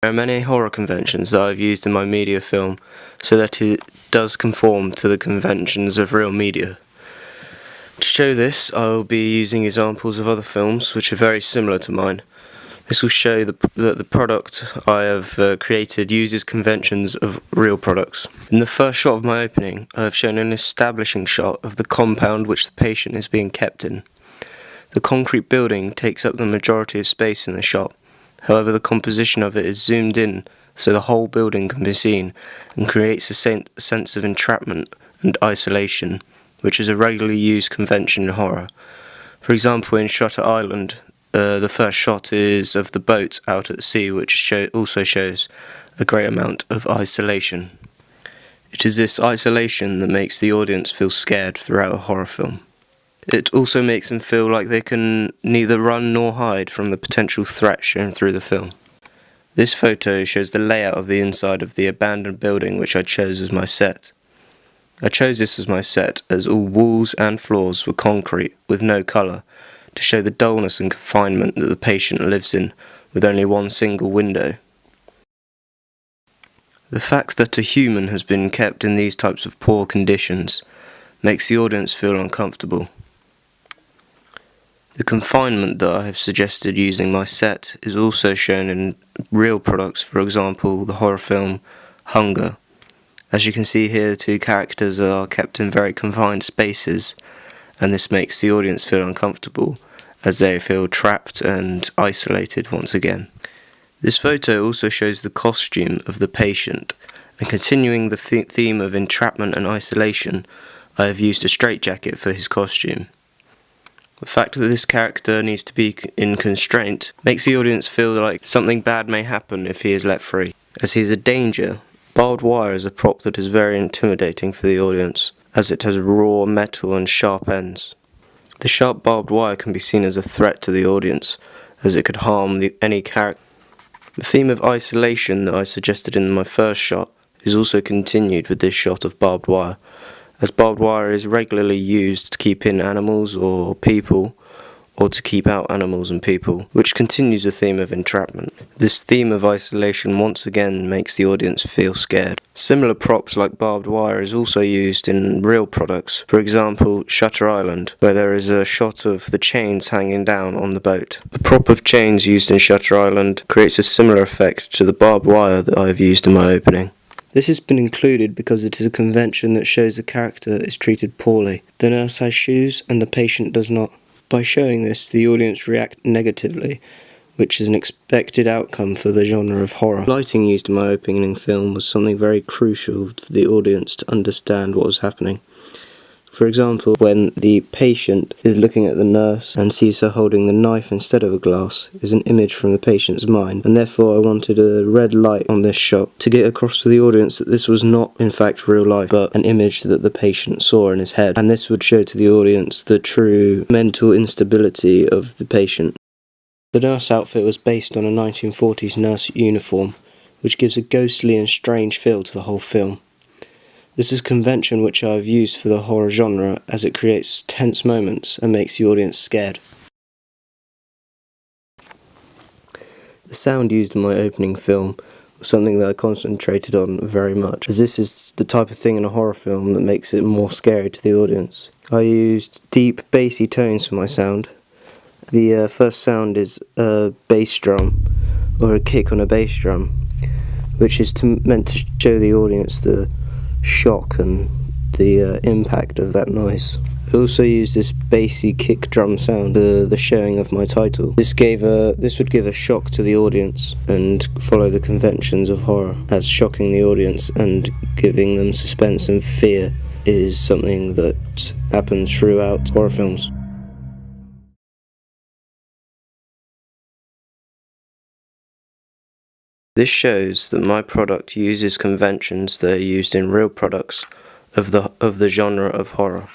There are many horror conventions that I've used in my media film so that it does conform to the conventions of real media. To show this, I will be using examples of other films which are very similar to mine. This will show that the product I have created uses conventions of real products. In the first shot of my opening, I have shown an establishing shot of the compound which the patient is being kept in. The concrete building takes up the majority of space in the shot. However, the composition of it is zoomed in so the whole building can be seen and creates a sense of entrapment and isolation, which is a regularly used convention in horror. For example, in Shutter Island, the first shot is of the boat out at sea, which also shows a great amount of isolation. It is this isolation that makes the audience feel scared throughout a horror film. It also makes them feel like they can neither run nor hide from the potential threat shown through the film. This photo shows the layout of the inside of the abandoned building which I chose as my set. I chose this as my set as all walls and floors were concrete with no colour, to show the dullness and confinement that the patient lives in with only one single window. The fact that a human has been kept in these types of poor conditions makes the audience feel uncomfortable. The confinement that I have suggested using my set is also shown in real products, for example the horror film Hunger. As you can see here, the two characters are kept in very confined spaces, and this makes the audience feel uncomfortable as they feel trapped and isolated once again. This photo also shows the costume of the patient, and continuing the theme of entrapment and isolation, I have used a straitjacket for his costume. The fact that this character needs to be in constraint makes the audience feel like something bad may happen if he is let free. As he is a danger, barbed wire is a prop that is very intimidating for the audience, as it has raw metal and sharp ends. The sharp barbed wire can be seen as a threat to the audience, as it could harm any character. The theme of isolation that I suggested in my first shot is also continued with this shot of barbed wire, as barbed wire is regularly used to keep in animals or people, or to keep out animals and people, which continues the theme of entrapment. This theme of isolation once again makes the audience feel scared. Similar props like barbed wire is also used in real products, for example Shutter Island, where there is a shot of the chains hanging down on the boat. The prop of chains used in Shutter Island creates a similar effect to the barbed wire that I have used in my opening. This has been included because it is a convention that shows the character is treated poorly. The nurse has shoes and the patient does not. By showing this, the audience react negatively, which is an expected outcome for the genre of horror. Lighting used in my opening film was something very crucial for the audience to understand what was happening. For example, when the patient is looking at the nurse and sees her holding the knife instead of a glass, is an image from the patient's mind, and therefore I wanted a red light on this shot to get across to the audience that this was not in fact real life, but an image that the patient saw in his head, and this would show to the audience the true mental instability of the patient. The nurse outfit was based on a 1940s nurse uniform, which gives a ghostly and strange feel to the whole film. This is a convention which I have used for the horror genre, as it creates tense moments and makes the audience scared. The sound used in my opening film was something that I concentrated on very much, as this is the type of thing in a horror film that makes it more scary to the audience. I used deep bassy tones for my sound. The first sound is a bass drum, or a kick on a bass drum, which is meant to show the audience the shock and the impact of that noise. I also used this bassy kick drum sound for the showing of my title. This would give a shock to the audience and follow the conventions of horror, as shocking the audience and giving them suspense and fear is something that happens throughout horror films. This shows that my product uses conventions that are used in real products of the genre of horror.